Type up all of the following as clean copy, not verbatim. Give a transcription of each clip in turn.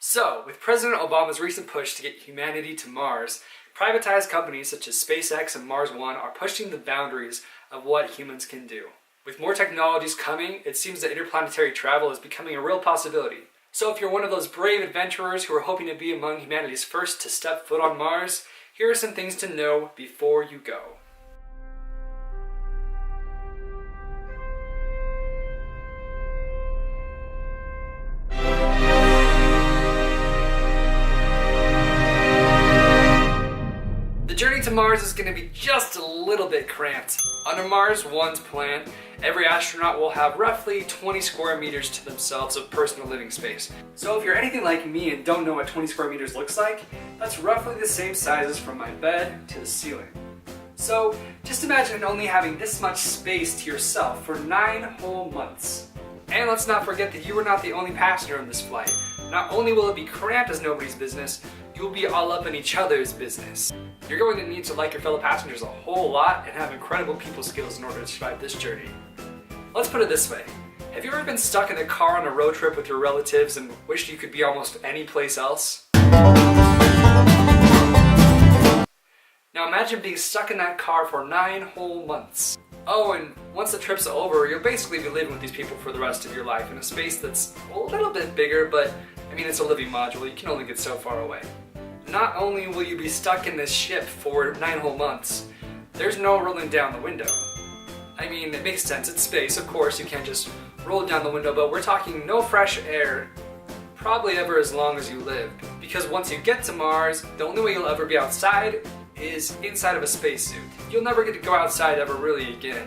So, with President Obama's recent push to get humanity to Mars, privatized companies such as SpaceX and Mars One are pushing the boundaries of what humans can do. With more technologies coming, it seems that interplanetary travel is becoming a real possibility. So if you're one of those brave adventurers who are hoping to be among humanity's first to step foot on Mars, here are some things to know before you go. The journey to Mars is going to be just a little bit cramped. Under Mars One's plan, every astronaut will have roughly 20 square meters to themselves of personal living space. So if you're anything like me and don't know what 20 square meters looks like, that's roughly the same sizes from my bed to the ceiling. So just imagine only having this much space to yourself for 9 whole months. And let's not forget that you are not the only passenger on this flight. Not only will it be cramped as nobody's business, you'll be all up in each other's business. You're going to need to like your fellow passengers a whole lot and have incredible people skills in order to survive this journey. Let's put it this way. Have you ever been stuck in a car on a road trip with your relatives and wished you could be almost any place else? Now imagine being stuck in that car for 9 whole months. Oh, and once the trip's over, you'll basically be living with these people for the rest of your life in a space that's a little bit bigger, but I mean, it's a living module. You can only get so far away. Not only will you be stuck in this ship for 9 whole months, there's no rolling down the window. I mean, it makes sense, it's space, of course, you can't just roll down the window, but we're talking no fresh air, probably ever as long as you live. Because once you get to Mars, the only way you'll ever be outside is inside of a spacesuit. You'll never get to go outside ever really again.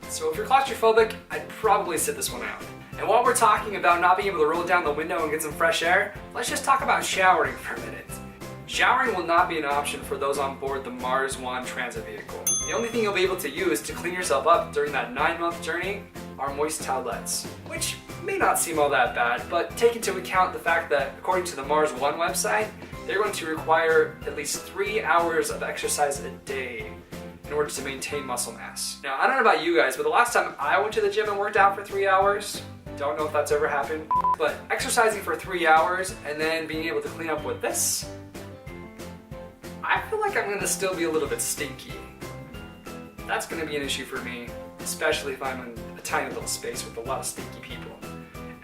So if you're claustrophobic, I'd probably sit this one out. And while we're talking about not being able to roll down the window and get some fresh air, let's just talk about showering for a minute. Showering will not be an option for those on board the Mars One transit vehicle. The only thing you'll be able to use to clean yourself up during that 9-month journey are moist towelettes, which may not seem all that bad, but take into account the fact that according to the Mars One website, they're going to require at least 3 hours of exercise a day in order to maintain muscle mass. Now, I don't know about you guys, but the last time I went to the gym and worked out for 3 hours, don't know if that's ever happened, but exercising for 3 hours and then being able to clean up with this, I feel like I'm going to still be a little bit stinky. That's going to be an issue for me, especially if I'm in a tiny little space with a lot of stinky people.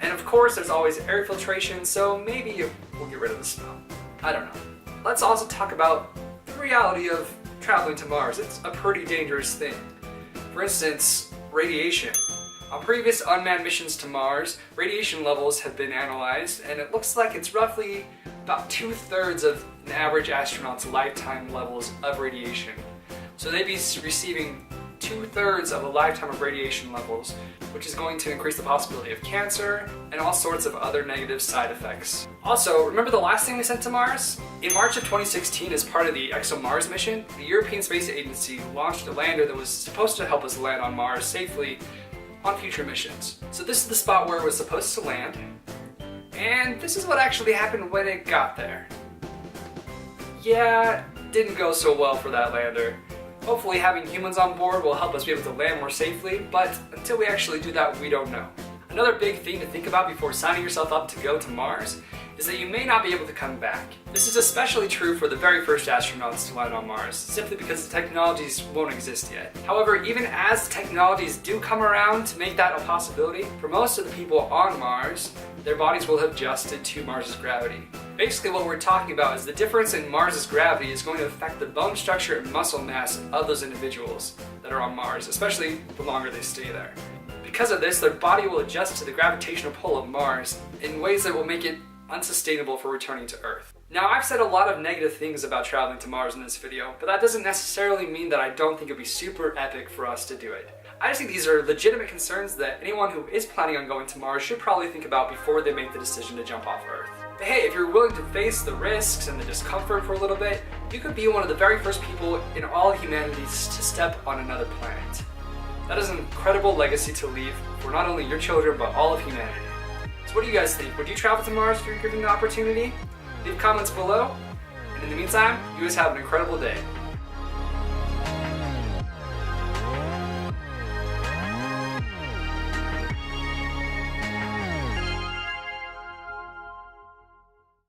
And of course, there's always air filtration, so maybe we'll get rid of the smell. I don't know. Let's also talk about the reality of traveling to Mars. It's a pretty dangerous thing. For instance, radiation. On previous unmanned missions to Mars, radiation levels have been analyzed, and it looks like it's roughly about 2/3 of an average astronaut's lifetime levels of radiation. So they'd be receiving 2/3 of a lifetime of radiation levels, which is going to increase the possibility of cancer and all sorts of other negative side effects. Also, remember the last thing we sent to Mars? In March of 2016, as part of the ExoMars mission, the European Space Agency launched a lander that was supposed to help us land on Mars safely on future missions. So this is the spot where it was supposed to land, and this is what actually happened when it got there. Yeah, didn't go so well for that lander. Hopefully having humans on board will help us be able to land more safely, but until we actually do that, we don't know. Another big thing to think about before signing yourself up to go to Mars is that you may not be able to come back. This is especially true for the very first astronauts to land on Mars, simply because the technologies won't exist yet. However, even as technologies do come around to make that a possibility, for most of the people on Mars, their bodies will have adjusted to Mars's gravity. Basically what we're talking about is the difference in Mars's gravity is going to affect the bone structure and muscle mass of those individuals that are on Mars, especially the longer they stay there. Because of this, their body will adjust to the gravitational pull of Mars in ways that will make it unsustainable for returning to Earth. Now, I've said a lot of negative things about traveling to Mars in this video, but that doesn't necessarily mean that I don't think it'd be super epic for us to do it. I just think these are legitimate concerns that anyone who is planning on going to Mars should probably think about before they make the decision to jump off Earth. But hey, if you're willing to face the risks and the discomfort for a little bit, you could be one of the very first people in all of humanity to step on another planet. That is an incredible legacy to leave for not only your children, but all of humanity. So what do you guys think? Would you travel to Mars if you're given the opportunity? Leave comments below. And in the meantime, you guys have an incredible day.